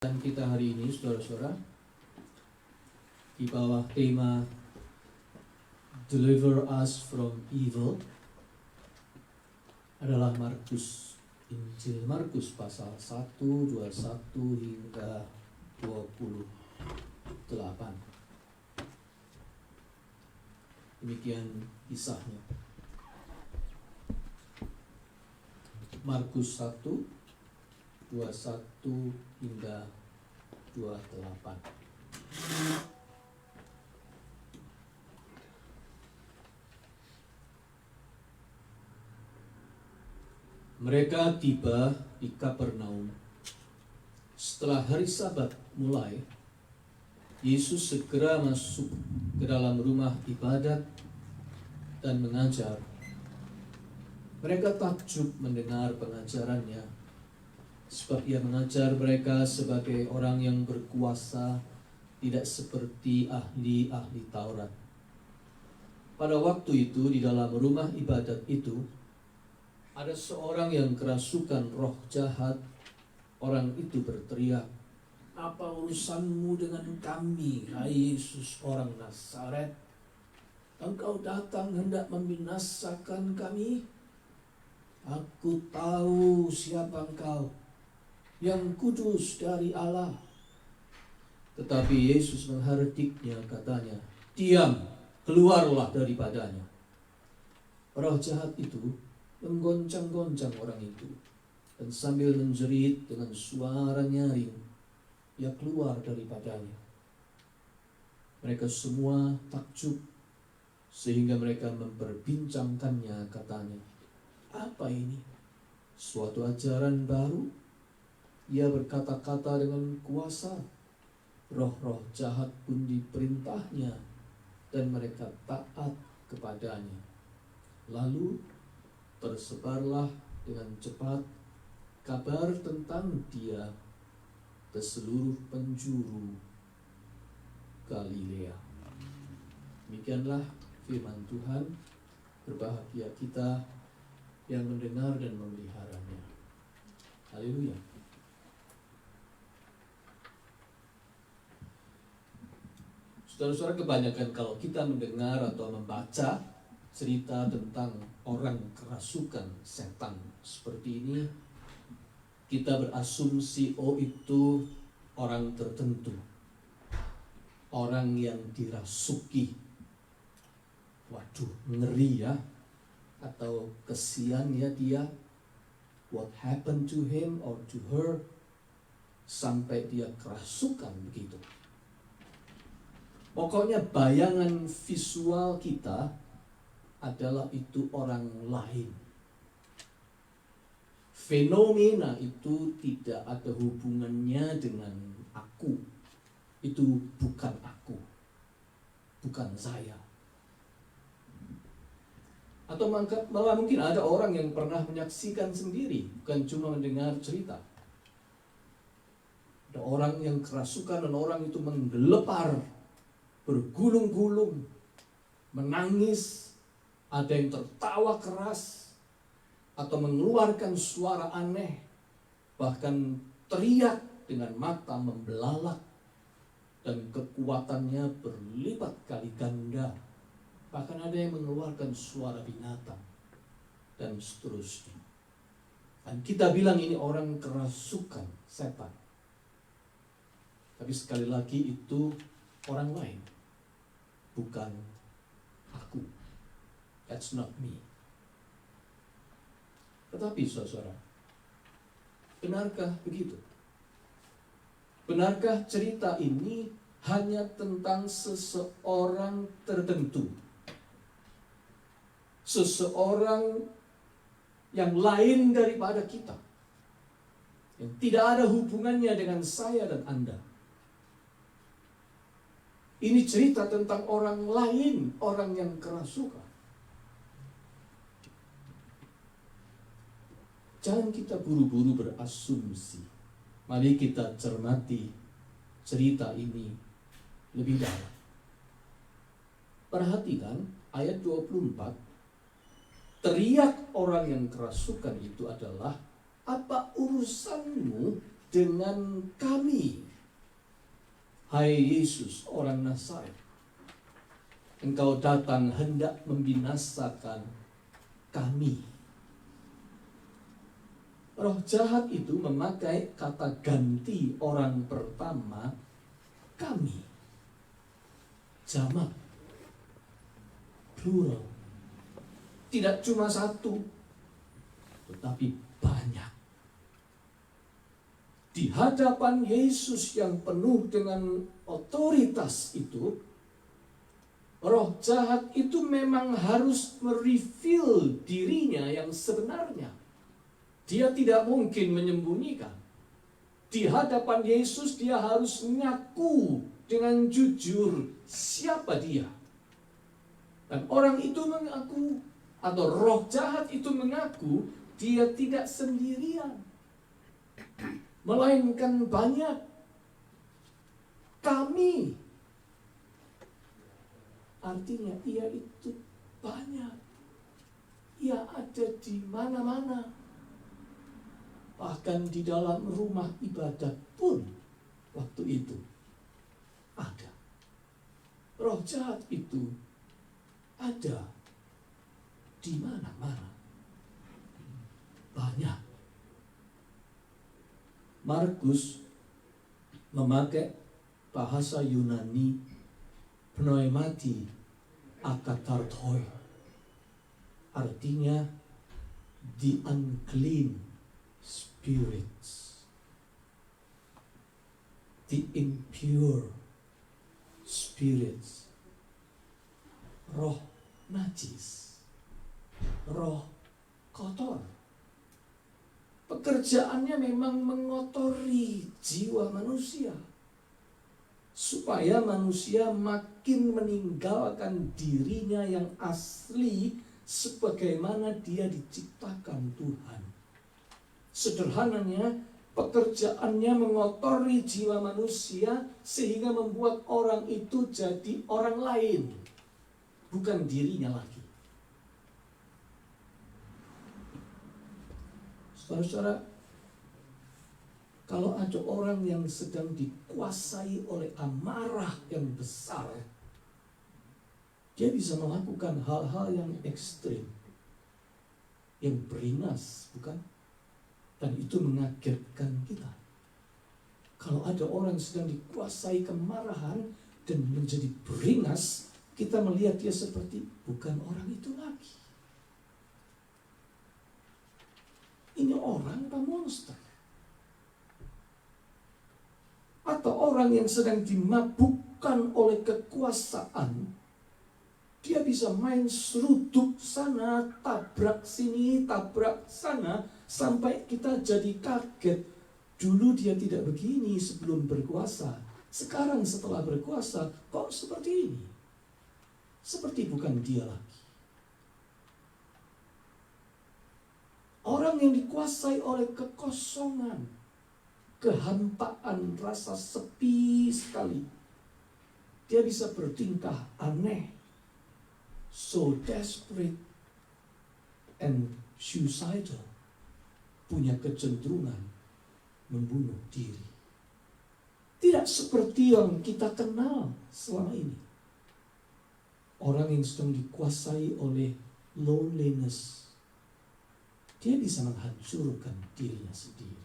Dan kita hari ini, saudara-saudara, di bawah tema Deliver Us From Evil adalah Injil Markus pasal 1, 21 hingga 28. Demikian kisahnya. Markus 1, 21 hingga 28. Mereka tiba di Kapernaum. Setelah hari Sabat mulai, Yesus segera masuk ke dalam rumah ibadat dan mengajar. Mereka takjub mendengar pengajarannya, sebab ia mengajar mereka sebagai orang yang berkuasa, tidak seperti ahli-ahli Taurat. Pada waktu itu di dalam rumah ibadat itu, ada seorang yang kerasukan roh jahat. Orang itu berteriak, "Apa urusanmu dengan kami, hai Yesus orang Nazaret? Engkau datang hendak membinasakan kami? Aku tahu siapa engkau, yang kudus dari Allah." Tetapi Yesus menghardiknya, katanya, "Diam, keluarlah daripadanya." Roh jahat itu menggoncang-goncang orang itu, dan sambil menjerit dengan suara nyaring, ia keluar daripadanya. Mereka semua takjub, sehingga mereka memperbincangkannya, katanya, "Apa ini? Suatu ajaran baru? Ia berkata-kata dengan kuasa. Roh-roh jahat pun diperintahnya, dan mereka taat kepadanya." Lalu tersebarlah dengan cepat kabar tentang dia ke seluruh penjuru Galilea. Demikianlah firman Tuhan. Berbahagia kita yang mendengar dan memeliharanya. Haleluya. Saudara-saudara, kebanyakan kalau kita mendengar atau membaca cerita tentang orang kerasukan setan seperti ini, kita berasumsi, oh itu orang tertentu, orang yang dirasuki. Waduh, ngeri ya, atau kesian ya dia, what happened to him or to her, sampai dia kerasukan begitu. Pokoknya bayangan visual kita adalah itu orang lain. Fenomena itu tidak ada hubungannya dengan aku. Itu bukan aku, bukan saya. Atau malah mungkin ada orang yang pernah menyaksikan sendiri, bukan cuma mendengar cerita. Ada orang yang kerasukan dan orang itu menggelepar, bergulung-gulung, menangis. Ada yang tertawa keras atau mengeluarkan suara aneh, bahkan teriak dengan mata membelalak, dan kekuatannya berlipat kali ganda. Bahkan ada yang mengeluarkan suara binatang dan seterusnya. Dan kita bilang ini orang kerasukan setan. Tapi sekali lagi itu orang lain, bukan aku. That's not me. Tetapi saudara, benarkah begitu? Benarkah cerita ini hanya tentang seseorang tertentu? Seseorang yang lain daripada kita, yang tidak ada hubungannya dengan saya dan Anda. Ini cerita tentang orang lain, orang yang kerasukan. Jangan kita buru-buru berasumsi. Mari kita cermati cerita ini lebih dalam. Perhatikan ayat 24. Teriak orang yang kerasukan itu adalah, "Apa urusanmu dengan kami. Hai Yesus, orang Nazaret, Engkau datang hendak membinasakan kami. Roh jahat itu memakai kata ganti orang pertama, kami. Jamak, plural. Tidak cuma satu, tetapi banyak. Di hadapan Yesus yang penuh dengan otoritas itu, roh jahat itu memang harus mereveal dirinya yang sebenarnya. Dia tidak mungkin menyembunyikan. Di hadapan Yesus dia harus mengaku dengan jujur siapa dia. Dan orang itu mengaku, atau roh jahat itu mengaku, dia tidak sendirian, melainkan banyak. Kami, artinya ia itu banyak. Ia ada di mana-mana. Bahkan di dalam rumah ibadat pun waktu itu ada. Roh jahat itu ada di mana-mana. Banyak. Markus memakai bahasa Yunani pneumati akatarthoi, artinya the unclean spirits, the impure spirits, roh najis, roh kotor. Pekerjaannya memang mengotori jiwa manusia, supaya manusia makin meninggalkan dirinya yang asli sebagaimana dia diciptakan Tuhan. Sederhananya, pekerjaannya mengotori jiwa manusia sehingga membuat orang itu jadi orang lain, bukan dirinya lagi. Saudara-saudara, kalau ada orang yang sedang dikuasai oleh amarah yang besar, dia bisa melakukan hal-hal yang ekstrim, yang beringas, bukan? Dan itu mengagetkan kita. Kalau ada orang sedang dikuasai kemarahan dan menjadi beringas, kita melihat dia seperti bukan orang itu lagi. Ini orang apa monster? Atau orang yang sedang dimabukkan oleh kekuasaan, dia bisa main seruduk sana, tabrak sini, tabrak sana, sampai kita jadi kaget. Dulu dia tidak begini sebelum berkuasa. Sekarang setelah berkuasa, kok seperti ini? Seperti bukan dia lagi. Orang yang dikuasai oleh kekosongan, kehampaan, rasa sepi sekali, dia bisa bertingkah aneh, so desperate and suicidal, punya kecenderungan membunuh diri. Tidak seperti yang kita kenal selama ini. Orang yang sedang dikuasai oleh loneliness, dia bisa menghancurkan dirinya sendiri.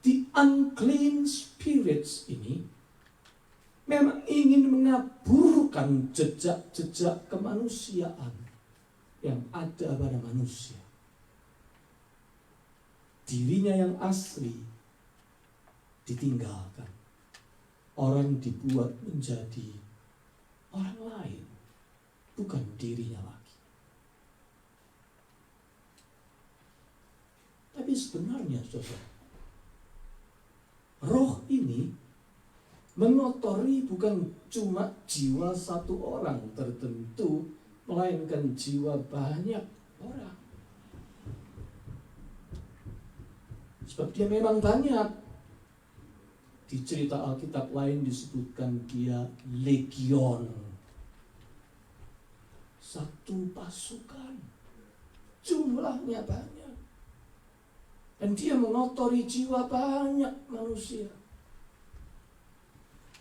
The unclean spirits ini memang ingin mengaburkan jejak-jejak kemanusiaan yang ada pada manusia. Dirinya yang asli ditinggalkan. Orang dibuat menjadi orang lain, bukan dirinya lagi. Tapi sebenarnya, saudara, roh ini mengotori bukan cuma jiwa satu orang tertentu, melainkan jiwa banyak orang. Sebab dia memang banyak. Di cerita Alkitab lain disebutkan dia legion. Satu pasukan. Jumlahnya banyak. Dan dia mengotori jiwa banyak manusia.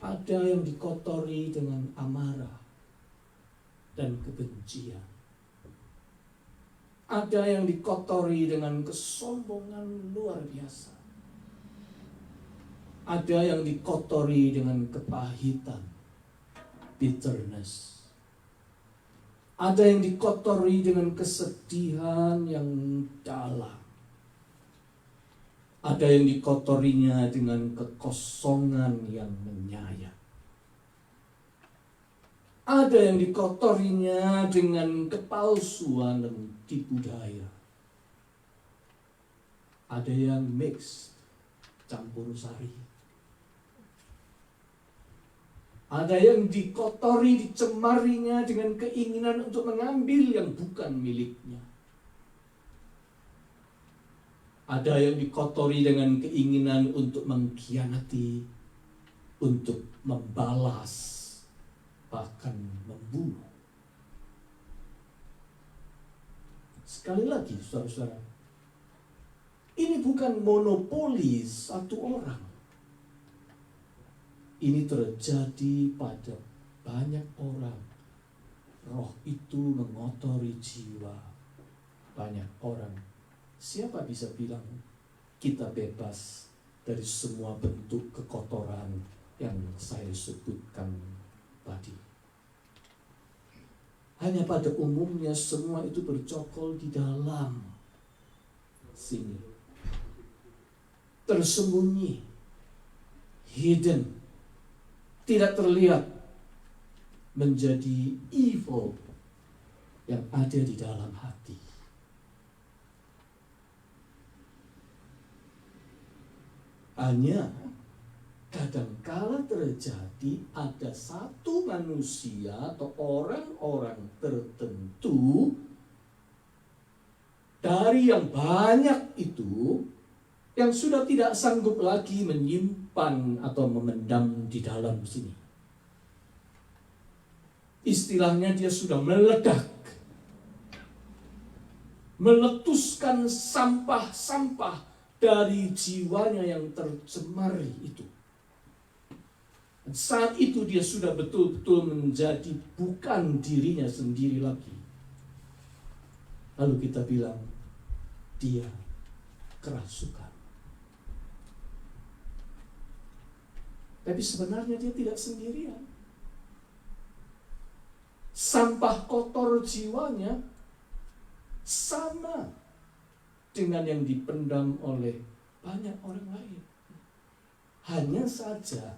Ada yang dikotori dengan amarah dan kebencian. Ada yang dikotori dengan kesombongan luar biasa. Ada yang dikotori dengan kepahitan, bitterness. Ada yang dikotori dengan kesedihan yang dalam. Ada yang dikotorinya dengan kekosongan yang menyayat. Ada yang dikotorinya dengan kepalsuan dan tipu daya. Ada yang mix, campur sari. Ada yang dikotori, dicemarinya dengan keinginan untuk mengambil yang bukan miliknya. Ada yang dikotori dengan keinginan untuk mengkhianati, untuk membalas, bahkan membunuh. Sekali lagi, saudara-saudara, ini bukan monopoli satu orang. Ini terjadi pada banyak orang. Roh itu mengotori jiwa banyak orang. Siapa bisa bilang kita bebas dari semua bentuk kekotoran yang saya sebutkan tadi? Hanya pada umumnya semua itu bercokol di dalam sini. Tersembunyi, hidden, tidak terlihat, menjadi evil yang ada di dalam hati. Hanya kadangkala terjadi ada satu manusia atau orang-orang tertentu dari yang banyak itu yang sudah tidak sanggup lagi menyimpan atau memendam di dalam sini. Istilahnya dia sudah meledak, meletuskan sampah-sampah dari jiwanya yang tercemari itu. Dan saat itu dia sudah betul-betul menjadi bukan dirinya sendiri lagi. Lalu kita bilang, dia kerasukan. Tapi sebenarnya dia tidak sendirian. Sampah kotor jiwanya sama dengan yang dipendam oleh banyak orang lain. Hanya saja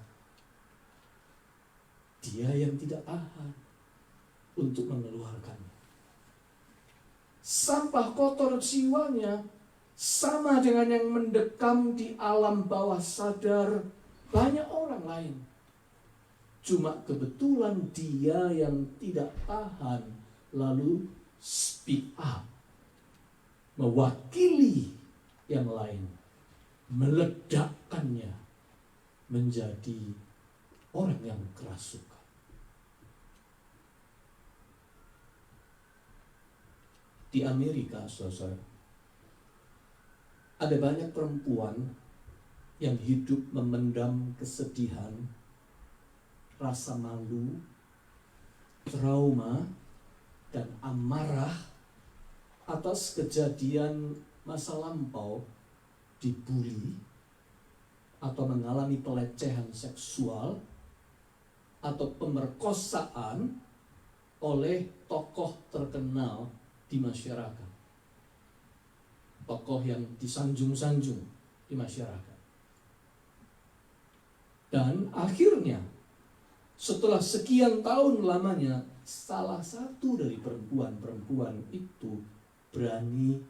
dia yang tidak tahan untuk mengeluarkannya. Sampah kotor jiwanya sama dengan yang mendekam di alam bawah sadar banyak orang lain. Cuma kebetulan dia yang tidak tahan lalu speak up, mewakili yang lain, meledakkannya menjadi orang yang kerasukan. Di Amerika, saudara, ada banyak perempuan yang hidup memendam kesedihan, rasa malu, trauma, dan amarah atas kejadian masa lampau, dibully, atau mengalami pelecehan seksual, atau pemerkosaan oleh tokoh terkenal di masyarakat. Tokoh yang disanjung-sanjung di masyarakat. Dan akhirnya, setelah sekian tahun lamanya, salah satu dari perempuan-perempuan itu berani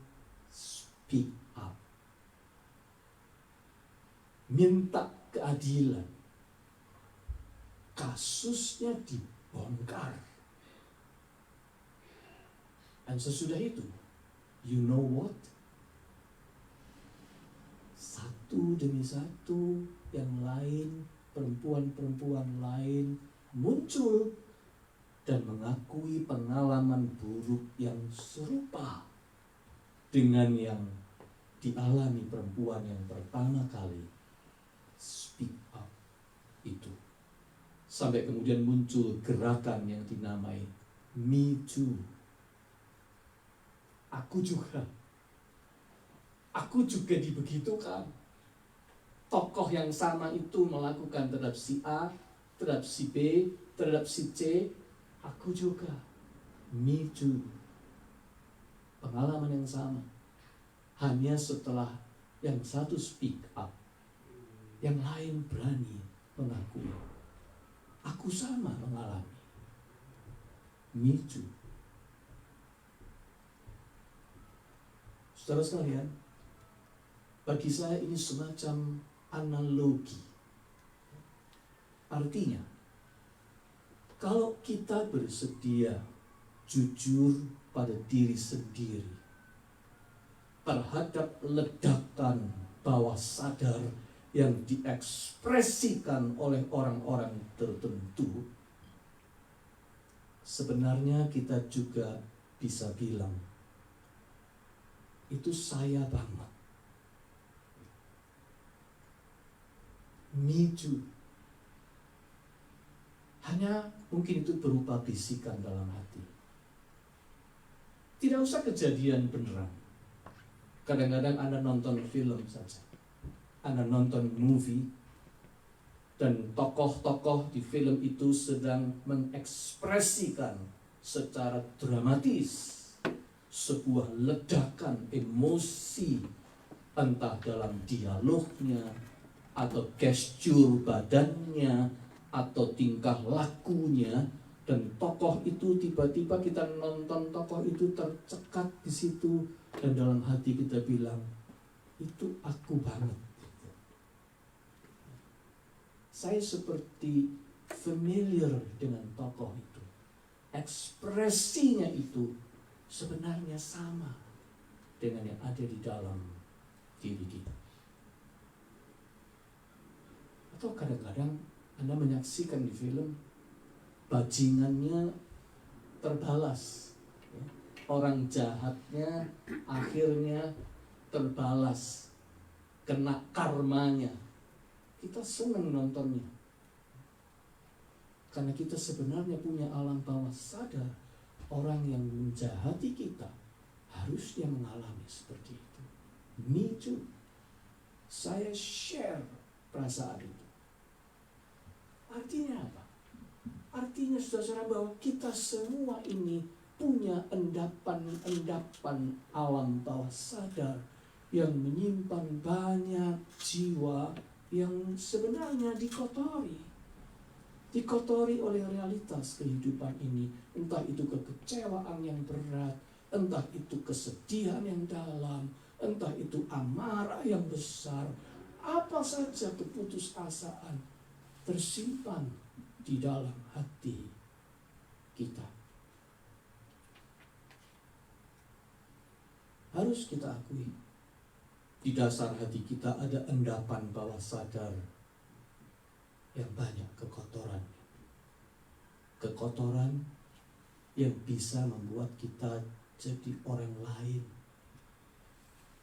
speak up. Minta keadilan. Kasusnya dibongkar. Dan sesudah itu, you know what? Satu demi satu yang lain, perempuan-perempuan lain muncul dan mengakui pengalaman buruk yang serupa dengan yang dialami perempuan yang pertama kali speak up itu. Sampai kemudian muncul gerakan yang dinamai Me Too. Aku juga dibegitukan. Tokoh yang sama itu melakukan terhadap si A, terhadap si B, terhadap si C. Aku juga. Me too. Pengalaman yang sama. Hanya setelah yang satu speak up, yang lain berani mengakui. Aku sama mengalami. Me too. Saudara sekalian, bagi saya ini semacam analogi. Artinya, kalau kita bersedia jujur pada diri sendiri terhadap ledakan bawah sadar yang diekspresikan oleh orang-orang tertentu, sebenarnya kita juga bisa bilang, itu saya banget. Me too. Hanya mungkin itu berupa bisikan dalam hati. Tidak usah kejadian beneran. Kadang-kadang Anda nonton film saja. Anda nonton movie, dan tokoh-tokoh di film itu sedang mengekspresikan secara dramatis sebuah ledakan emosi, entah dalam dialognya, atau gestur badannya, atau tingkah lakunya, dan tokoh itu tiba-tiba kita nonton tokoh itu tercekat di situ, dan dalam hati kita bilang, itu aku banget. Saya seperti familiar dengan tokoh itu. Ekspresinya itu sebenarnya sama dengan yang ada di dalam diri kita. Atau kadang-kadang Anda menyaksikan di film, bajingannya terbalas, orang jahatnya akhirnya terbalas, kena karmanya. Kita senang nontonnya, karena kita sebenarnya punya alam bawah sadar. Orang yang menjahati kita harusnya mengalami seperti itu. Me too. Saya share perasaan itu. Artinya apa? Artinya saudara-saudara bahwa kita semua ini punya endapan-endapan alam bawah sadar yang menyimpan banyak jiwa yang sebenarnya dikotori oleh realitas kehidupan ini. Entah itu kekecewaan yang berat, entah itu kesedihan yang dalam, entah itu amarah yang besar, apa saja keputusasaan tersimpan di dalam hati kita. Harus kita akui, di dasar hati kita ada endapan bawah sadar yang banyak kekotoran. Kekotoran yang bisa membuat kita jadi orang lain.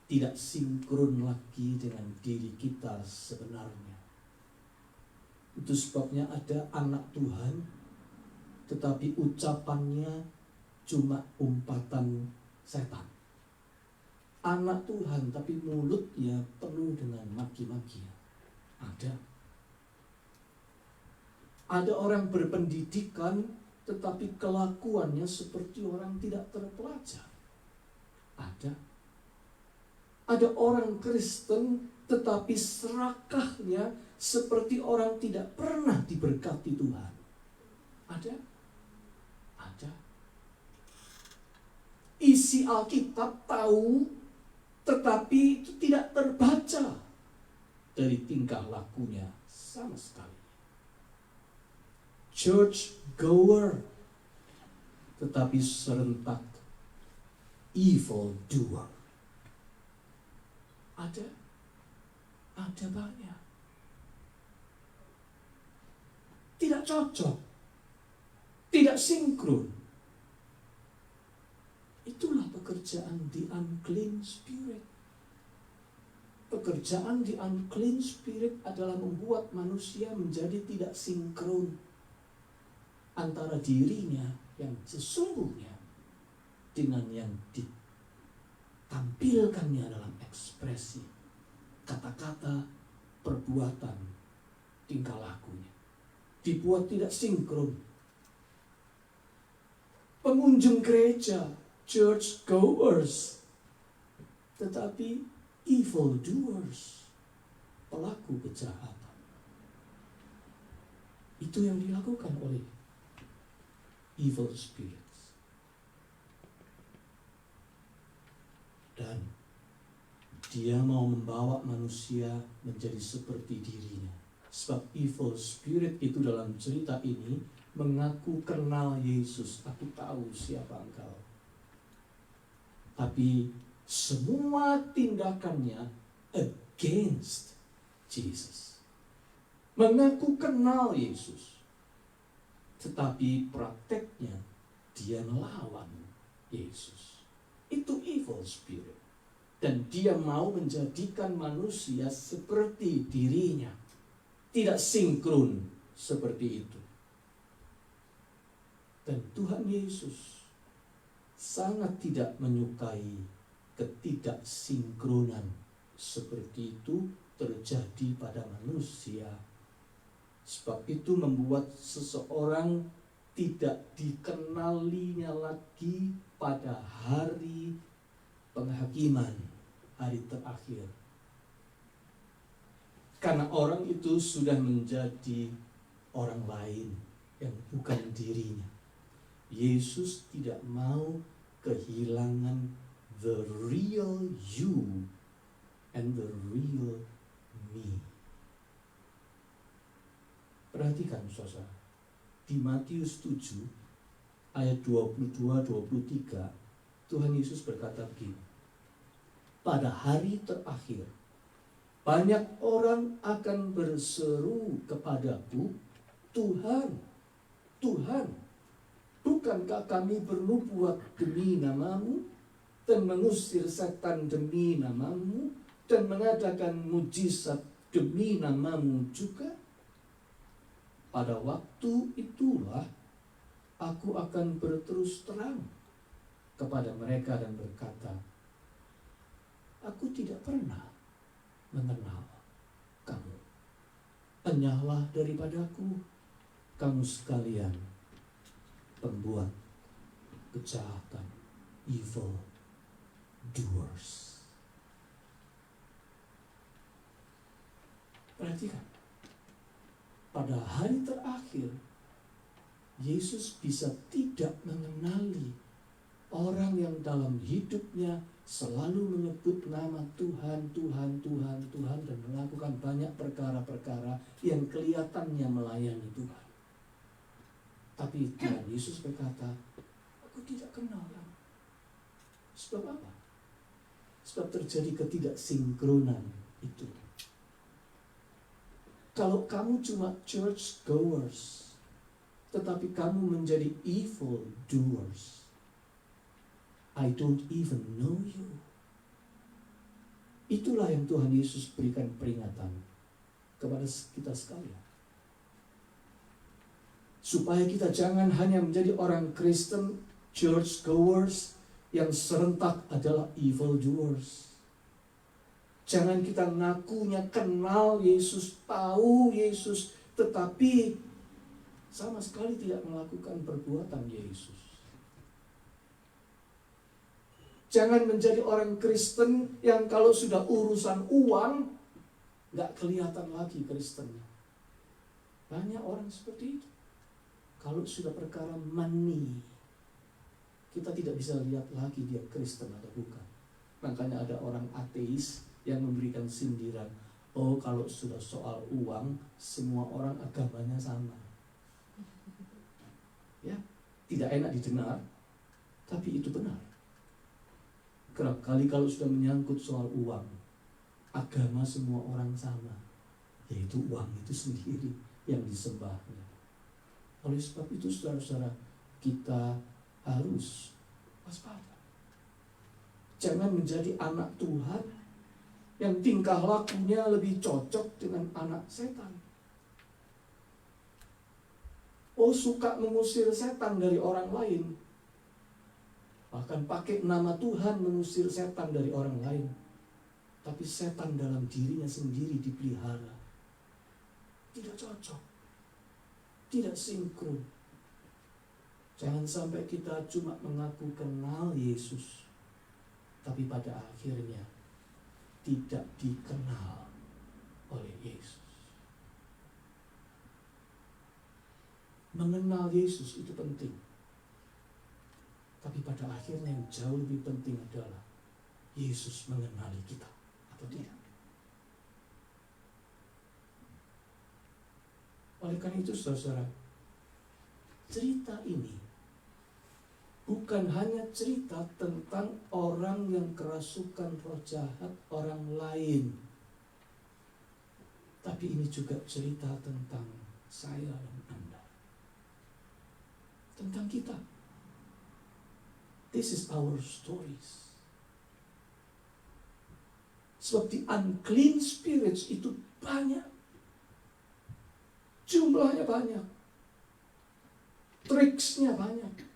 Tidak sinkron lagi dengan diri kita sebenarnya. Itu sebabnya ada anak Tuhan, tetapi ucapannya cuma umpatan setan. Anak Tuhan, tapi mulutnya penuh dengan maki-makian. Ada orang berpendidikan, tetapi kelakuannya seperti orang tidak terpelajar. Ada orang Kristen, tetapi serakahnya seperti orang tidak pernah diberkati Tuhan. Ada. Isi Alkitab tahu, tetapi itu tidak terbaca dari tingkah lakunya sama sekali. Church goer, tetapi serentak evil doer. Ada banyak. Tidak cocok, tidak sinkron. Itulah pekerjaan the unclean spirit. Pekerjaan di unclean spirit adalah membuat manusia menjadi tidak sinkron antara dirinya yang sesungguhnya dengan yang ditampilkannya dalam ekspresi, kata-kata, perbuatan, tingkah lakunya. Dibuat tidak sinkron. Pengunjung gereja, church goers, tetapi evil doers, pelaku kejahatan. Itu yang dilakukan oleh evil spirits. Dan dia mau membawa manusia menjadi seperti dirinya. Sebab evil spirit itu dalam cerita ini mengaku kenal Yesus. Aku tahu siapa engkau. Tapi semua tindakannya against Jesus. Mengaku kenal Yesus. Tetapi prakteknya dia melawan Yesus. Itu evil spirit. Dan dia mau menjadikan manusia seperti dirinya. Tidak sinkron seperti itu. Dan Tuhan Yesus sangat tidak menyukai ketidaksinkronan seperti itu terjadi pada manusia. Sebab itu membuat seseorang tidak dikenalinya lagi pada hari penghakiman, hari terakhir. Karena orang itu sudah menjadi orang lain yang bukan dirinya. Yesus tidak mau kehilangan the real you and the real me. Perhatikan saudara, di Matius 7 ayat 22-23 Tuhan Yesus berkata begini, pada hari terakhir banyak orang akan berseru kepadaku, Tuhan, Tuhan, bukankah kami bernubuat demi namamu dan mengusir setan demi namamu dan mengadakan mujizat demi namamu juga? Pada waktu itulah aku akan berterus terang kepada mereka dan berkata, aku tidak pernah mengenal kamu. Enyahlah daripadaku, kamu sekalian pembuat kejahatan, evil doers. Perhatikan, pada hari terakhir Yesus bisa tidak mengenali orang yang dalam hidupnya selalu menyebut nama Tuhan, Tuhan, Tuhan, Tuhan, dan melakukan banyak perkara-perkara yang kelihatannya melayani Tuhan. Tapi Tuhan Yesus berkata, aku tidak kenal kamu. Sebab apa? Sebab terjadi ketidaksinkronan itu. Kalau kamu cuma church goers, tetapi kamu menjadi evil doers, I don't even know you. Itulah yang Tuhan Yesus berikan peringatan kepada kita sekalian. Supaya kita jangan hanya menjadi orang Kristen, church goers, yang serentak adalah evil doers. Jangan kita ngakunya kenal Yesus, tahu Yesus, tetapi sama sekali tidak melakukan perbuatan Yesus. Jangan menjadi orang Kristen yang kalau sudah urusan uang, gak kelihatan lagi Kristennya. Banyak orang seperti itu. Kalau sudah perkara money, kita tidak bisa lihat lagi dia Kristen atau bukan. Makanya ada orang ateis yang memberikan sindiran, oh kalau sudah soal uang, semua orang agamanya sama. Ya, tidak enak didengar, tapi itu benar. Kerap kali kalau sudah menyangkut soal uang, agama semua orang sama, yaitu uang itu sendiri yang disembahnya. Oleh sebab itu saudara-saudara, kita harus waspada. Jangan menjadi anak Tuhan yang tingkah lakunya lebih cocok dengan anak setan. Oh, suka mengusir setan dari orang lain. Bahkan pakai nama Tuhan mengusir setan dari orang lain. Tapi setan dalam dirinya sendiri dipelihara. Tidak cocok. Tidak sinkron. Jangan sampai kita cuma mengaku kenal Yesus, tapi pada akhirnya tidak dikenal oleh Yesus. Mengenal Yesus itu penting. Tapi pada akhirnya yang jauh lebih penting adalah Yesus mengenali kita atau tidak. Oleh karena itu saudara, cerita ini bukan hanya cerita tentang orang yang kerasukan roh jahat orang lain. Tapi ini juga cerita tentang saya dan Anda. Tentang kita. This is our stories. Sebab the unclean spirits itu banyak. Jumlahnya banyak. Triksnya banyak.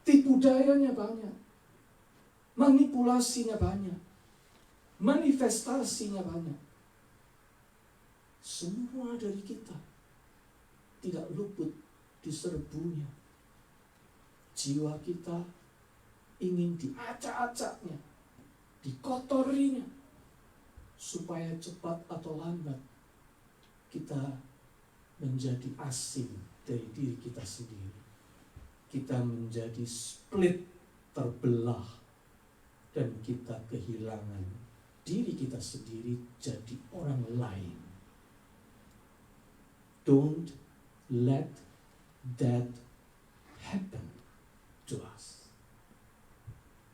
Tipu dayanya banyak. Manipulasinya banyak. Manifestasinya banyak. Semua dari kita tidak luput diserbunya. Jiwa kita ingin diacak-acaknya, dikotorinya, supaya cepat atau lambat kita menjadi asing dari diri kita sendiri. Kita menjadi split, terbelah, dan kita kehilangan diri kita sendiri jadi orang lain. Don't let that happen to us.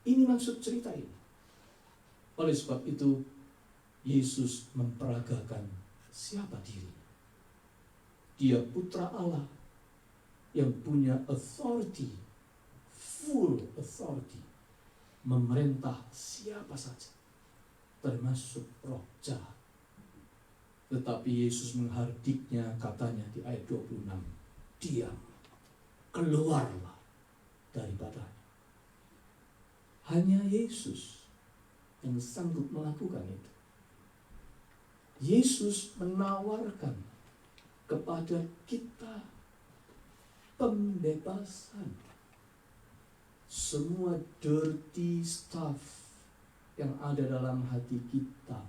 Ini maksud cerita ini. Oleh sebab itu, Yesus memperagakan siapa dirinya. Dia putra Allah yang punya authority, full authority, memerintah siapa saja, termasuk roh jahat. Tetapi Yesus menghardiknya, katanya di ayat 26, diam, keluarlah daripadanya. Hanya Yesus yang sanggup melakukan itu. Yesus menawarkan kepada kita pembebasan. Semua dirty stuff yang ada dalam hati kita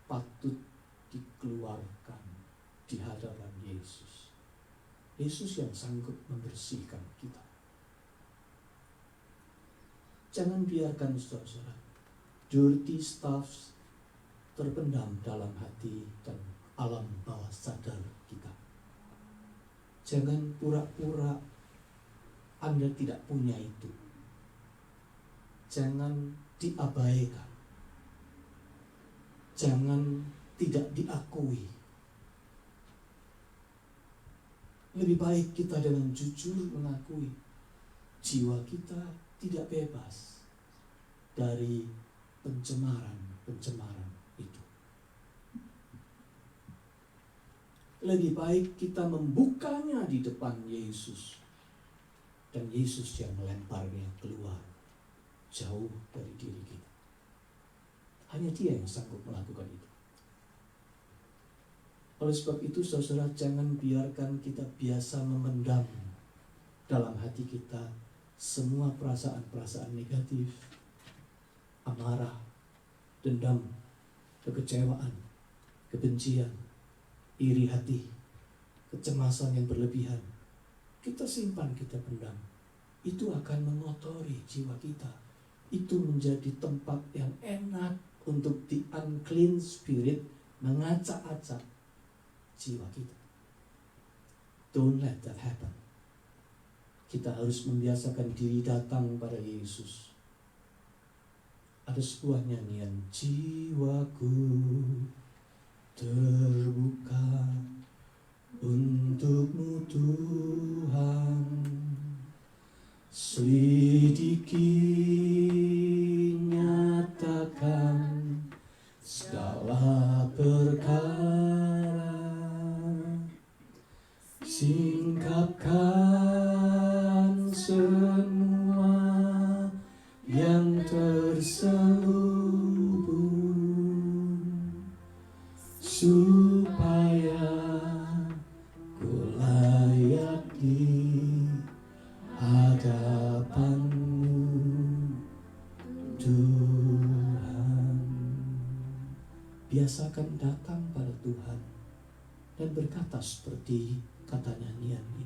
patut dikeluarkan di hadapan Yesus. Yesus yang sanggup membersihkan kita. Jangan biarkan saudara dirty stuff terpendam dalam hati dan alam bawah sadar kita. Jangan pura-pura Anda tidak punya itu. Jangan diabaikan. Jangan tidak diakui. Lebih baik kita dengan jujur mengakui jiwa kita tidak bebas dari pencemaran itu. Lebih baik kita membukanya di depan Yesus, dan Yesus yang melemparnya keluar jauh dari diri kita. Hanya Dia yang sanggup melakukan itu. Oleh sebab itu saudara, jangan biarkan kita biasa memendam dalam hati kita semua perasaan-perasaan negatif, amarah, dendam, kekecewaan, kebencian, iri hati, kecemasan yang berlebihan. Kita simpan, kita pendam. Itu akan mengotori jiwa kita. Itu menjadi tempat yang enak untuk the unclean spirit mengacak-acak jiwa kita. Don't let that happen. Kita harus membiasakan diri datang pada Yesus. Ada sebuah nyanyian, jiwaku terbuka untuk-Mu Tuhan, selidiki, nyatakan biasakan datang pada Tuhan dan berkata seperti kata nyanyian ini.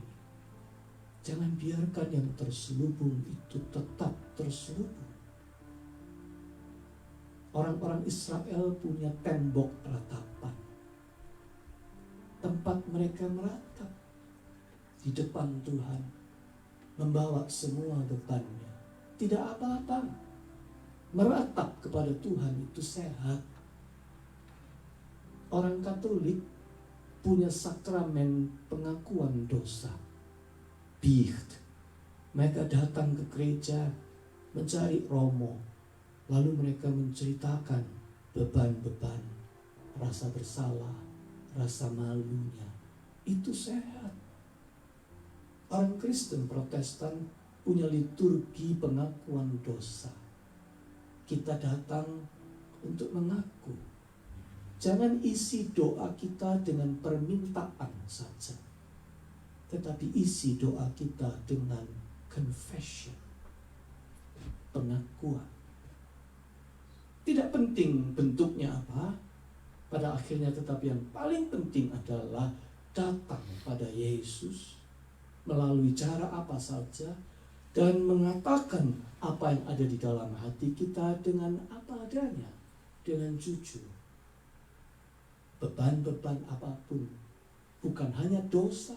Jangan biarkan yang terselubung itu tetap terselubung. Orang-orang Israel punya tembok ratapan. Tempat mereka meratap di depan Tuhan, membawa semua bebannya. Tidak apa-apa. Meratap kepada Tuhan itu sehat. Orang Katolik punya sakramen pengakuan dosa. Beicht. Mereka datang ke gereja mencari romo. Lalu mereka menceritakan beban-beban, rasa bersalah, rasa malunya. Itu sehat. Orang Kristen Protestan punya liturgi pengakuan dosa. Kita datang untuk mengaku. Jangan isi doa kita dengan permintaan saja, tetapi isi doa kita dengan confession, pengakuan. Tidak penting bentuknya apa, pada akhirnya tetapi yang paling penting adalah datang pada Yesus melalui cara apa saja dan mengatakan apa yang ada di dalam hati kita dengan apa adanya, dengan jujur. Beban-beban apapun, bukan hanya dosa,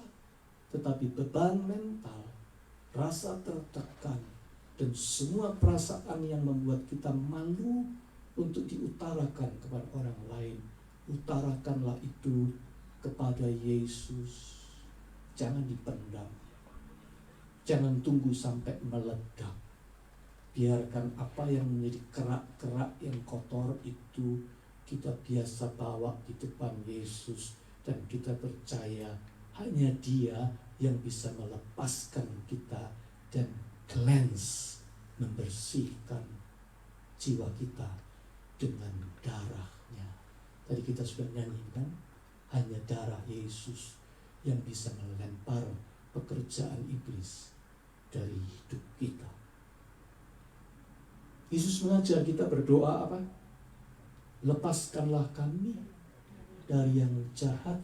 tetapi beban mental, rasa tertekan, dan semua perasaan yang membuat kita malu untuk diutarakan kepada orang lain. Utarakanlah itu kepada Yesus. Jangan dipendam. Jangan tunggu sampai meledak. Biarkan apa yang menjadi kerak-kerak yang kotor itu kita biasa bawa di depan Yesus. Dan kita percaya hanya Dia yang bisa melepaskan kita dan cleanse, membersihkan jiwa kita dengan darahnya. Tadi kita sudah nyanyikan, hanya darah Yesus yang bisa melempar pekerjaan iblis dari hidup kita. Yesus mengajar kita berdoa apa? Lepaskanlah kami dari yang jahat,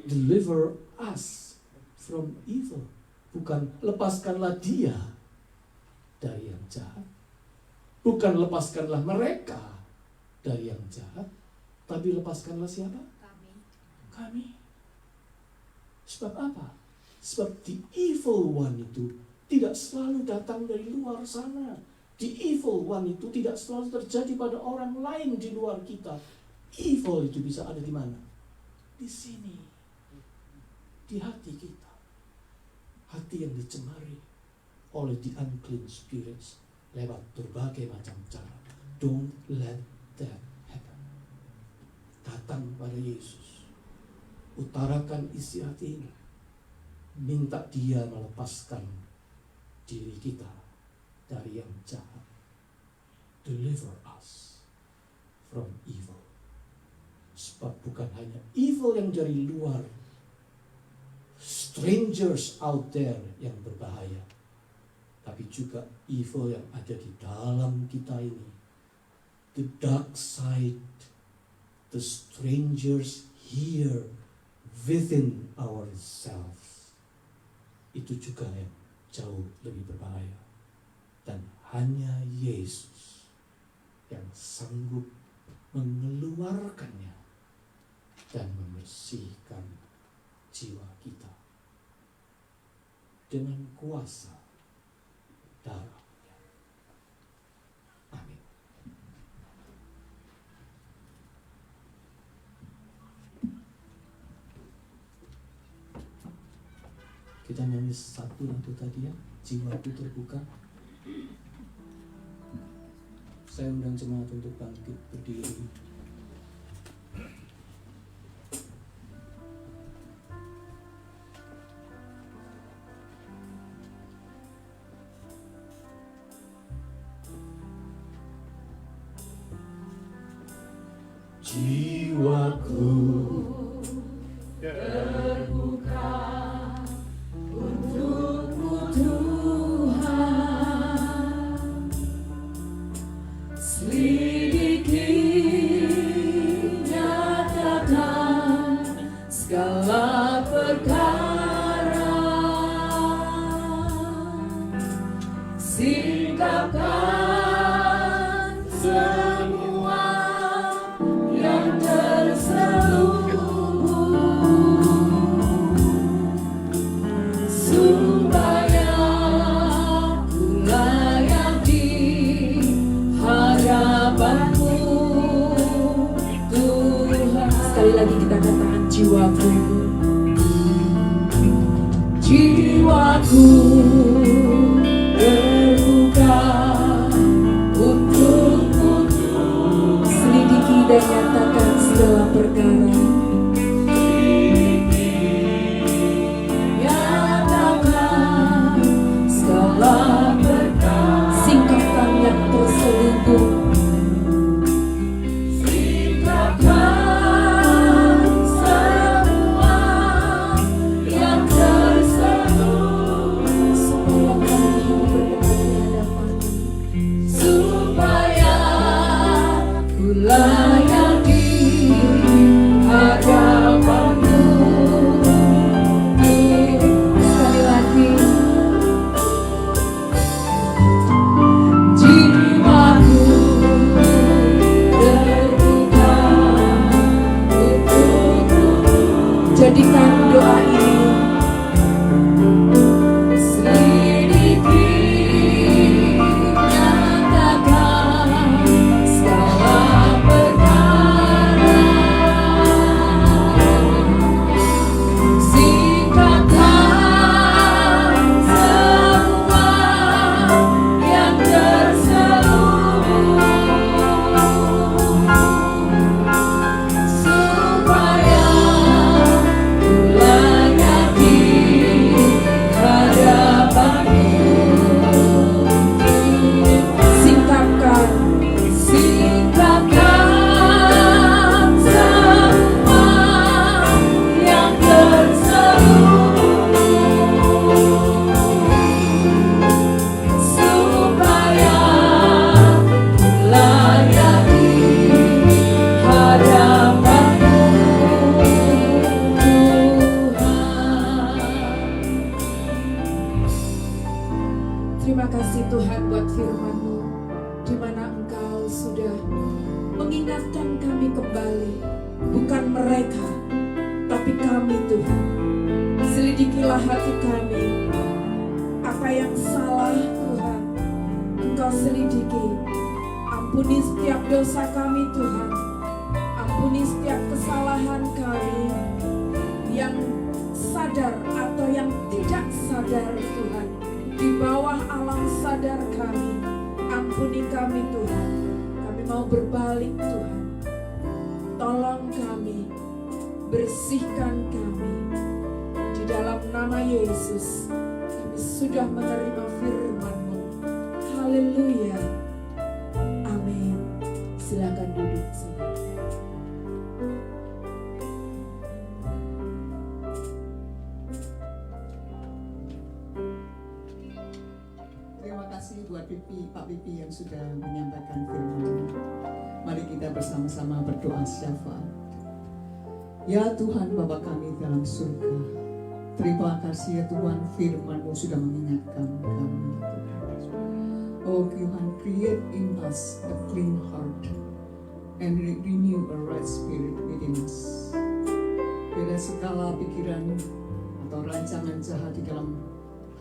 deliver us from evil. Bukan lepaskanlah dia dari yang jahat, bukan lepaskanlah mereka dari yang jahat, tapi lepaskanlah siapa? Kami. Sebab apa? Sebab the evil one itu tidak selalu datang dari luar sana. The evil one itu tidak selalu terjadi pada orang lain di luar kita. Evil itu bisa ada di mana? Di sini. Di hati kita. Hati yang dicemari oleh the unclean spirits lewat berbagai macam cara. Don't let that happen. Datang pada Yesus. Utarakan isi hati ini. Minta Dia melepaskan diri kita dari yang jahat. Deliver us from evil. Sebab bukan hanya evil yang dari luar, strangers out there yang berbahaya, tapi juga evil yang ada di dalam kita ini. The dark side, the strangers here within ourselves. Itu juga yang jauh lebih berbahaya. Dan hanya Yesus yang sanggup mengeluarkannya dan membersihkan jiwa kita dengan kuasa darahnya. Amin. Kita nyanyi satu lagu tadi ya, jiwaku terbuka. Saya undang jemaat untuk bangkit berdiri. Jiwaku terbuka untukmu Tuhan, selidikinya singkapkan semua yang terselubung, supaya ku layak di hadapan-Mu, Tuhan. Sekali lagi kita katakan jiwaku, jiwaku terbuka untukmu. Selidiki dan nyatakan segala perkara. Nyatakan segala perkara. Singkapkan yang terselubung. Singkapkan semua yang terselubung, supaya kami hidup berdekat di hadapan-Mu, supaya ku layak di hadapan-Mu. Sekali lagi, jiwaku terbuka untukmu. Jadikan doa ini, selidiki, nyatakan segala perkara. Singkapkan semua yang terselubung, supaya ku layak di hadapan-Mu. Singkapkan, singkapkan semua yang terselubung, supaya ku layak di hadapan-Mu, Tuhan. Terima kasih Tuhan buat firman-Mu, di mana Engkau sudah mengingatkan kami kembali, bukan mereka, tapi kami Tuhan. Selidikilah hati kami, apa yang salah Tuhan, Engkau selidiki. Ampuni setiap dosa kami Tuhan, ampuni setiap kesalahan kami, yang sadar atau yang tidak sadar Tuhan, di bawah alam sadar kami. Ampuni kami Tuhan, kami mau berbalik Tuhan. Tolong kami, bersihkan kami. Di dalam nama Yesus kami sudah menerima firman-Mu. Haleluya, amin. Silakan duduk saudara. Terima kasih buat Pak Pipi yang sudah menyampaikan firman. Mari kita bersama-sama berdoa syafaat. Ya Tuhan Bapa kami dalam surga, terima kasih ya Tuhan, firman-Mu sudah mengingatkan kami. Oh Tuhan, create in us a clean heart and renew a right spirit within us. Bila segala pikiran atau rancangan jahat di dalam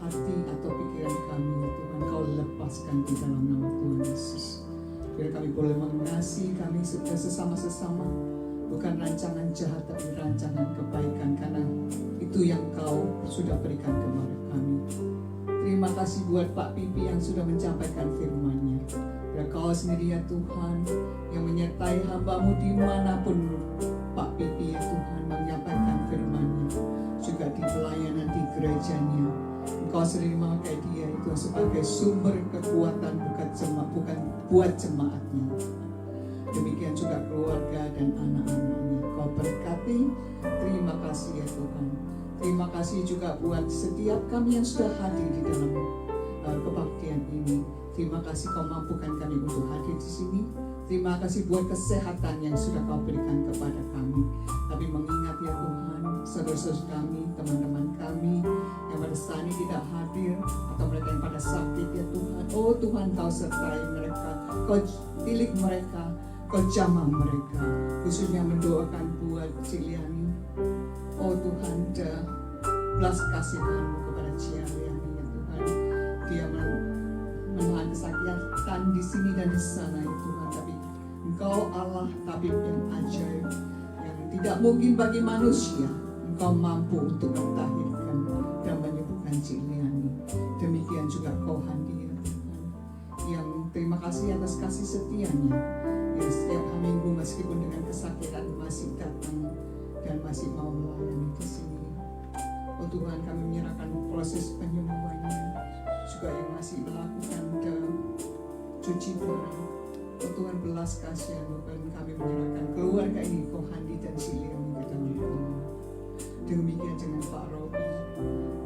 hati atau pikiran kami, ya Tuhan, Kau lepaskan di dalam nama Tuhan Yesus. Biar kami boleh mengasihi kami sesama-sesama, bukan rancangan jahat tapi rancangan kebaikan, karena itu yang Kau sudah berikan kepada kami. Terima kasih buat Pak Pipi yang sudah menyampaikan firman-Nya. Biar Kau sendiri ya Tuhan yang menyertai hamba-Mu dimanapun Pak Pipi ya Tuhan menyampaikan firman-Nya, juga di pelayanan di gerejanya. Engkau sendiri memakai dia itu sebagai sumber kekuatan bukan buat jemaatnya. Demikian juga keluarga dan anak-anaknya. Kau berkati. Terima kasih ya Tuhan. Terima kasih juga buat setiap kami yang sudah hadir di dalam kebaktian ini. Terima kasih Kau mampukan kami untuk hadir di sini. Terima kasih buat kesehatan yang sudah Kau berikan kepada kami. Tapi mengingat ya Tuhan, saudara-saudara kami, teman-teman kami yang pada saat ini tidak hadir atau mereka yang pada sakit ya Tuhan. Oh Tuhan, Kau sertai mereka, Kau pilih mereka, Kau jamah mereka. Khususnya mendoakan buat Ciliani. Oh Tuhan, belas kasihan-Mu kepada Ciliani ya Tuhan. Dia menahan kesakitan di sini dan di sana ya Tuhan. Tapi Engkau Allah tabib yang ajaib, yang tidak mungkin bagi manusia. Engkau mampu untuk mentahirkan dan menyembuhkan Ciliani. Demikian juga Kau Handi ya Tuhan, yang terima kasih atas kasih setianya, yang setiap minggu meskipun dengan kesakitan masih datang dan masih mau melayani di sini. Oh Tuhan, kami menyerahkan proses penyembuhannya, juga yang masih melakukan cuci darah. Oh Tuhan, belas kasihan dan kami menyerahkan keluarga ini, Kau Handi dan Ciliani ke dalam Tuhan. Demikian dengan Pak Robi.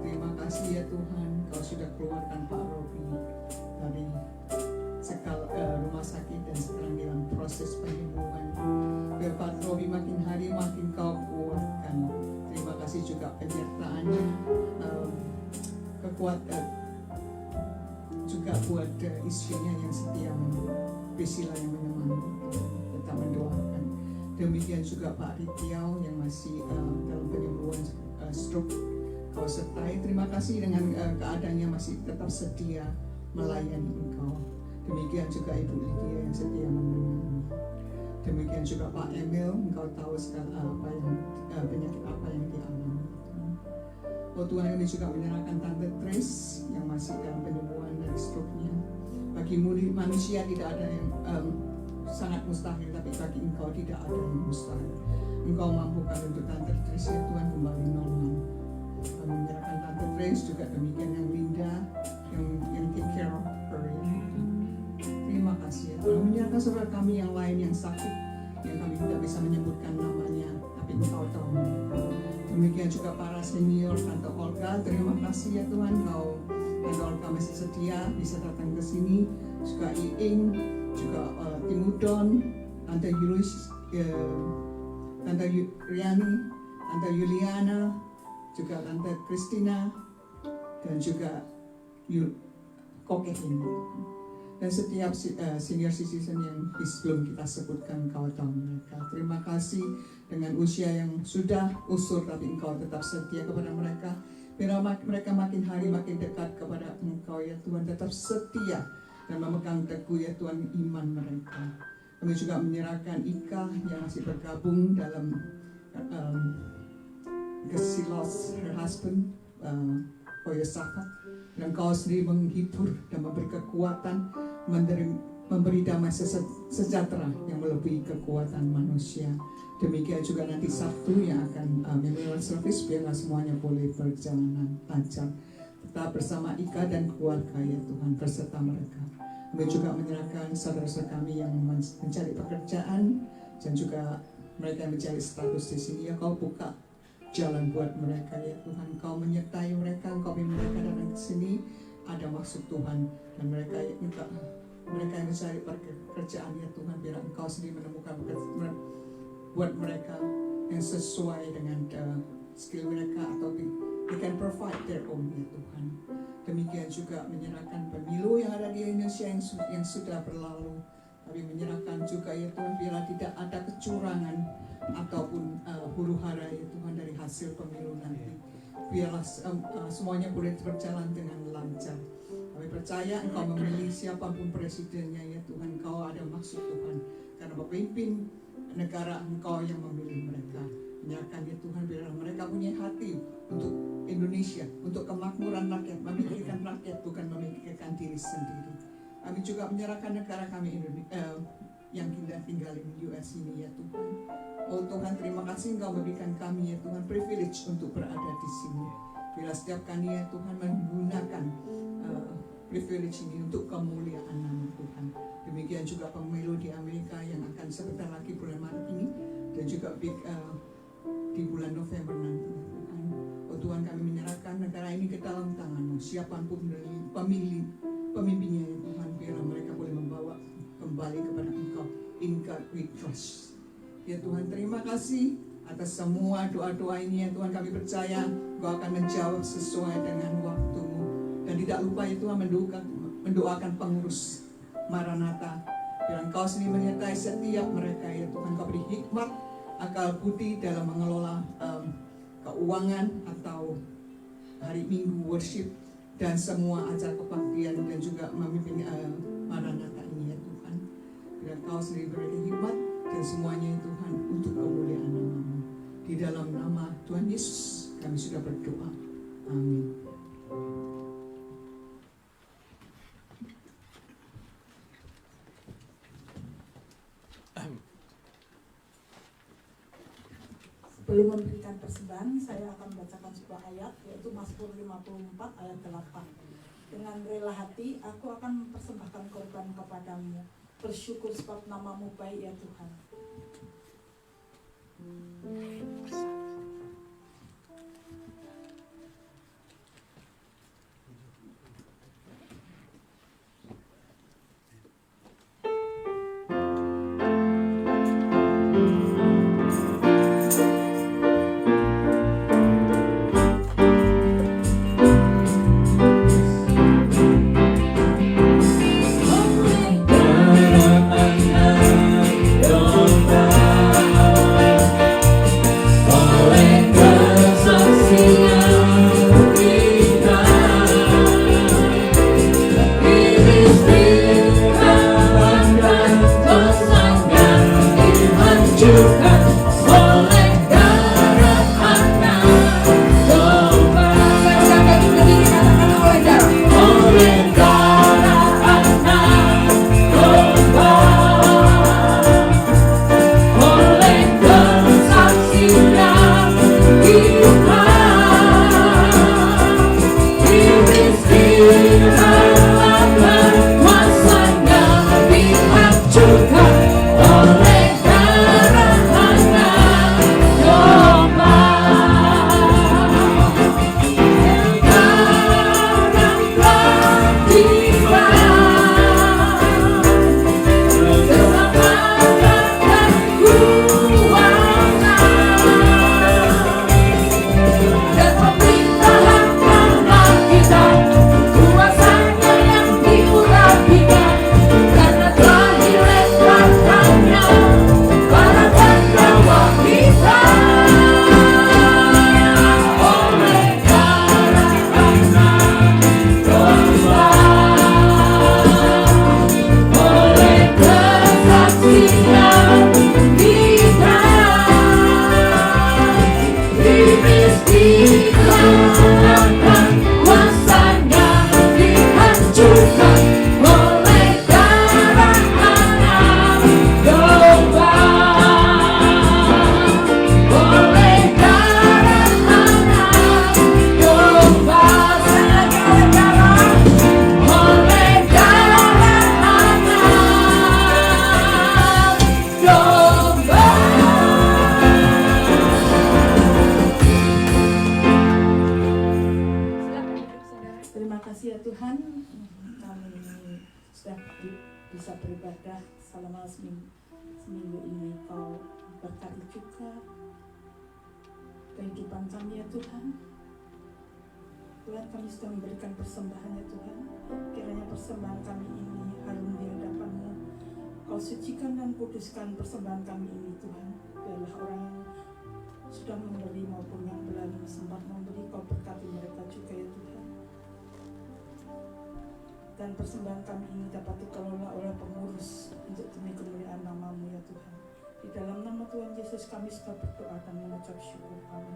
Terima kasih ya Tuhan, Kau sudah keluarkan Pak Robi dari rumah sakit dan sekarang dalam proses penyembuhan. Biar Pak Robi makin hari makin Kau kuatkan. Terima kasih juga penyertaannya, kekuatan juga buat istrinya yang setia, Priscilla yang menemani, tetap mendoakan. Demikian juga Pak Ritiau yang masih dalam penyembuhan stroke, Kau sertai. Terima kasih dengan keadaannya masih tetap setia melayani Engkau. Demikian juga Ibu Lydia yang setia menemani. Demikian juga Pak Emil, Engkau tahu sekali apa yang penyakit apa yang dialami. Oh Tuhan, kami juga menyerahkan Tante Trace yang masih dalam penyembuhan dari stroke-nya. Bagi manusia tidak ada yang sangat mustahil, tapi bagi Engkau tidak ada yang mustahil. Engkau mampukan untuk Tante Trace ya Tuhan kembali normal. Kami menyerahkan Tante Trace juga demikian yang Linda yang take care of her ya. Terima kasih ya Tuhan. Menyerahkan saudara kami yang lain yang sakit, yang kami tidak bisa menyebutkan namanya, tapi Engkau tahu mereka. Demikian juga para senior, Tante Olga, terima kasih ya Tuhan, Tante Olga masih setia bisa datang ke sini. Juga Iing, juga Timudon, Tante Yulis, Tante Riani, Tante Yuliana, juga Tante Christina, dan juga Kokeh ini. Dan setiap senior citizen yang belum kita sebutkan, Kau tahu mereka. Terima kasih dengan usia yang sudah usur, tapi Engkau tetap setia kepada mereka. Biar mereka makin hari makin dekat kepada Engkau ya Tuhan, tetap setia dan memegang teguh ya Tuhan iman mereka. Kami juga menyerahkan Ika yang masih bergabung dalam because she lost her husband, Koyosafat. Dan Kau sendiri menghibur dan memberi kekuatan, memberi damai sejahtera yang melebihi kekuatan manusia. Demikian juga nanti Sabtu yang akan memorial service, biarlah semuanya boleh berjalan lancar. Tetap bersama Ika dan keluarga ya Tuhan, berserta mereka. Kami juga menyerahkan saudara-saudara kami yang mencari pekerjaan dan juga mereka yang mencari status di sini ya Kau buka jalan buat mereka ya Tuhan. Kau menyertai mereka, Kau bimbing mereka datang ke sini, ada maksud Tuhan. Dan mereka yang mencari pekerjaan ya Tuhan, biar Engkau sendiri menemukan buat mereka yang sesuai dengan skill mereka, atau they can provide their own ya Tuhan. Demikian juga menyerahkan pemilu yang ada di Indonesia yang sudah berlalu. Kami menyerahkan juga ya Tuhan, biarlah tidak ada kecurangan ataupun huru hara ya Tuhan dari hasil pemilu nanti. Biarlah semuanya boleh berjalan dengan lancar. Kami percaya Engkau memilih siapapun presidennya ya Tuhan, Engkau ada maksud Tuhan. Karena memimpin negara Engkau yang memilih mereka. Menyerahkan ya Tuhan, biarlah mereka punya hati untuk Indonesia, untuk kemakmuran rakyat, memikirkan rakyat bukan memikirkan diri sendiri. Kami juga menyerahkan negara kami yang kita tinggal di US ini ya Tuhan. Oh Tuhan, terima kasih Engkau memberikan kami ya Tuhan privilege untuk berada di sini. Bila setiap kali ya Tuhan menggunakan privilege ini untuk kemuliaan nama Tuhan. Demikian juga pemilu di Amerika yang akan sebentar lagi bulan Maret ini, dan juga di bulan November nanti ya Tuhan. Oh Tuhan, kami menyerahkan negara ini ke dalam tangan-Mu. Siapapun pemimpinnya ya Tuhan, kembali kepada Engkau. In God we trust. Ya Tuhan, terima kasih atas semua doa-doa ini ya Tuhan. Kami percaya Engkau akan menjawab sesuai dengan waktu-Mu. Dan tidak lupa ya Tuhan mendoakan pengurus Maranatha. Biar Engkau sendiri menyertai setiap mereka ya Tuhan. Engkau beri hikmat, akal budi dalam mengelola keuangan atau hari Minggu worship dan semua acara kebaktian dan juga memimpin Maranatha ini ya Tuhan. Biar Engkau sendiri beri hikmat dan semuanya ya Tuhan untuk kemuliaan nama-Mu. Di dalam nama Tuhan Yesus kami sudah berdoa. Amin. Sebelum memberikan persembahan, saya akan membacakan sebuah ayat, yaitu Mazmur 54 ayat 8. Dengan rela hati, aku akan mempersembahkan korban kepadamu. Bersyukur sebab nama-Mu baik ya Tuhan. Seminggu ini Kau berkati juga kehidupan kami ya Tuhan. Tuhan, kami sudah memberikan persembahan ya Tuhan. Kiranya persembahan kami ini harum di hadapan-Mu. Kau sucikan dan kuduskan persembahan kami ini Tuhan. Biarlah orang yang sudah memberi maupun yang belum sempat memberi, Kau berkati mereka juga ya Tuhan. Dan persembahan kami ini dapat dikelola oleh pengurus untuk demi kemuliaan nama-Mu ya Tuhan. Di dalam nama Tuhan Yesus kami sudah berdoa dan mengucap syukur. Amin.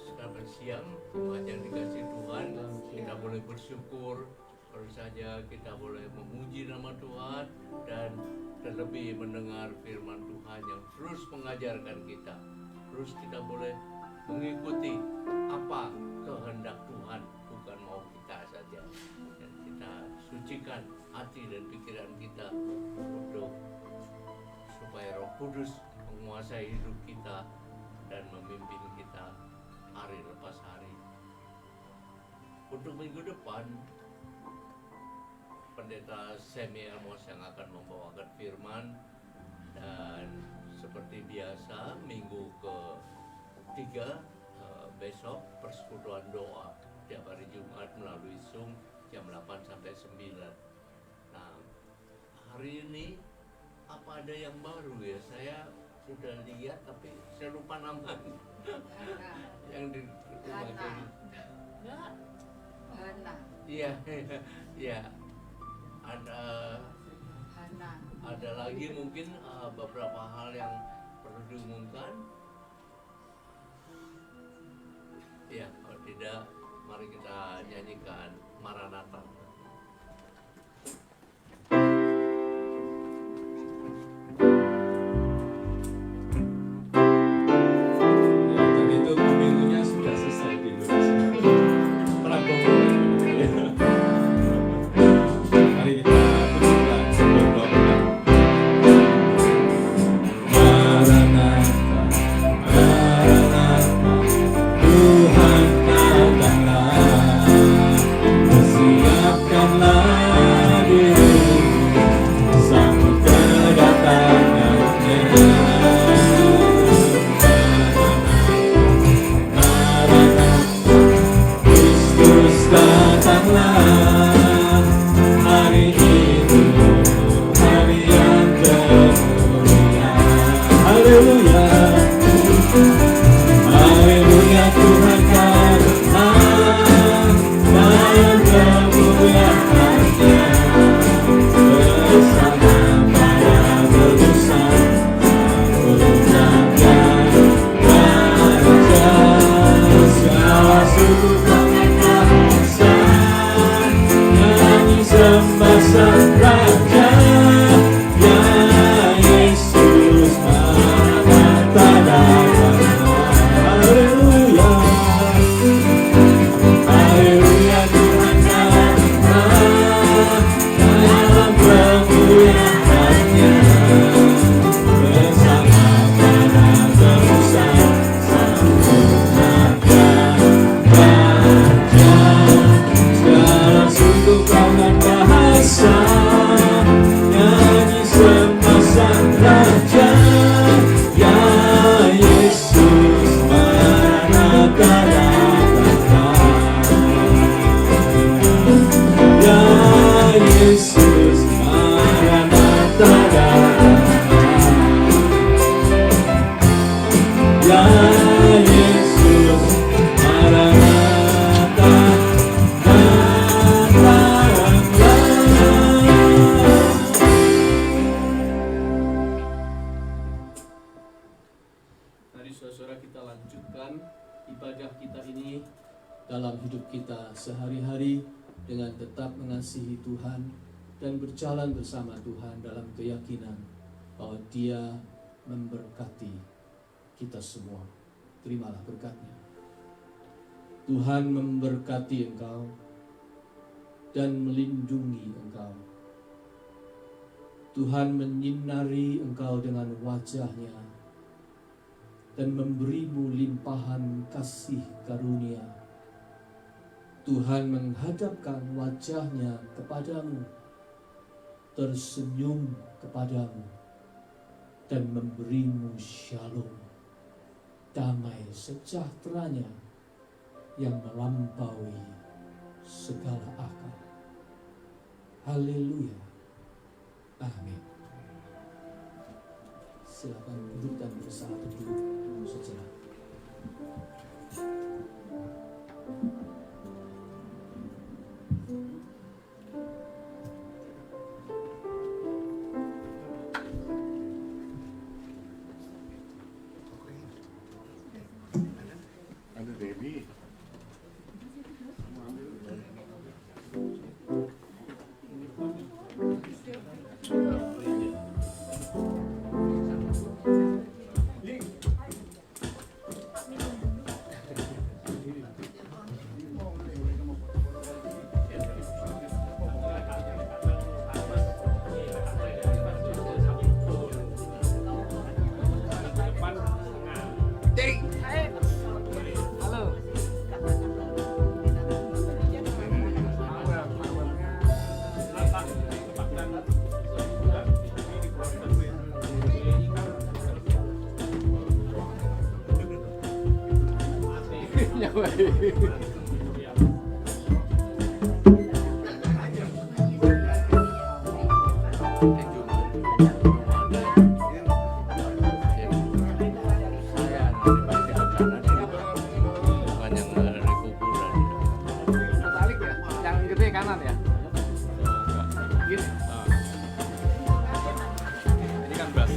Selamat siang, semuanya yang dikasih Tuhan. Kita boleh bersyukur. Baru saja kita boleh memuji nama Tuhan dan terlebih mendengar firman Tuhan yang terus mengajarkan kita. Terus kita boleh mengikuti apa kehendak Tuhan, bukan mau kita saja. Dan kita sucikan hati dan pikiran kita untuk Kudus menguasai hidup kita dan memimpin kita hari lepas hari. Untuk minggu depan, Pendeta Semi Amos yang akan membawakan firman, dan seperti biasa minggu ke-3 besok persekutuan doa tiap hari Jumat melalui Zoom jam 8 sampai 9. Nah, hari ini apa ada yang baru ya? Saya sudah lihat tapi saya lupa namanya. Yang di rumah jadi. Iya, iya. Ada lagi mungkin beberapa hal yang perlu diumumkan. Ya, kalau tidak, mari kita nyanyikan Maranatha. Dan itu pemilunya sudah selesai di Indonesia. Prabowo. Mari kita berdoa berdoa. Maranatha, Maranatha, Tuhan datanglah. Persiapkanlah dirimu, sambut kedatangannya. Kristus datanglah, hari itu hari yang termulia. Haleluya, haleluya, Tuhan datang dalam kemuliaan-Nya bersama para tebusan mengucapkan raja. Segala suku bangsa bahasa nyanyi sembah sang raja, ya Yesus Maranatha datanglah. Haleluya, haleluya, Tuhan datang dalam kemuliaan-Nya bersama para tebusan sempurnakan raja. Segala suku kaum bahasa nyanyi sembah sang raja, ya Yesus Maranatha datanglah, ya Yesus Maranatha datanglah, ya Yesus Maranatha datanglah. Mari saudara kita lanjutkan ibadah kita ini dalam hidup kita sehari-hari dengan tetap mengasihi Tuhan dan berjalan bersama Tuhan dalam keyakinan bahwa Dia memberkati kita semua. Terimalah berkat-Nya. Tuhan memberkati engkau dan melindungi engkau. Tuhan menyinari engkau dengan wajah-Nya dan memberimu limpahan kasih karunia. Tuhan menghadapkan wajah-Nya kepadamu, tersenyum kepadamu, dan memberimu shalom, damai sejahtera-Nya yang melampaui segala akal. Haleluya. Amin. Silakan duduk dan bersatu dulu sejenak. Ada Debbie. Balik ya, yang gede kanan ya. Gini. Ini kan bass.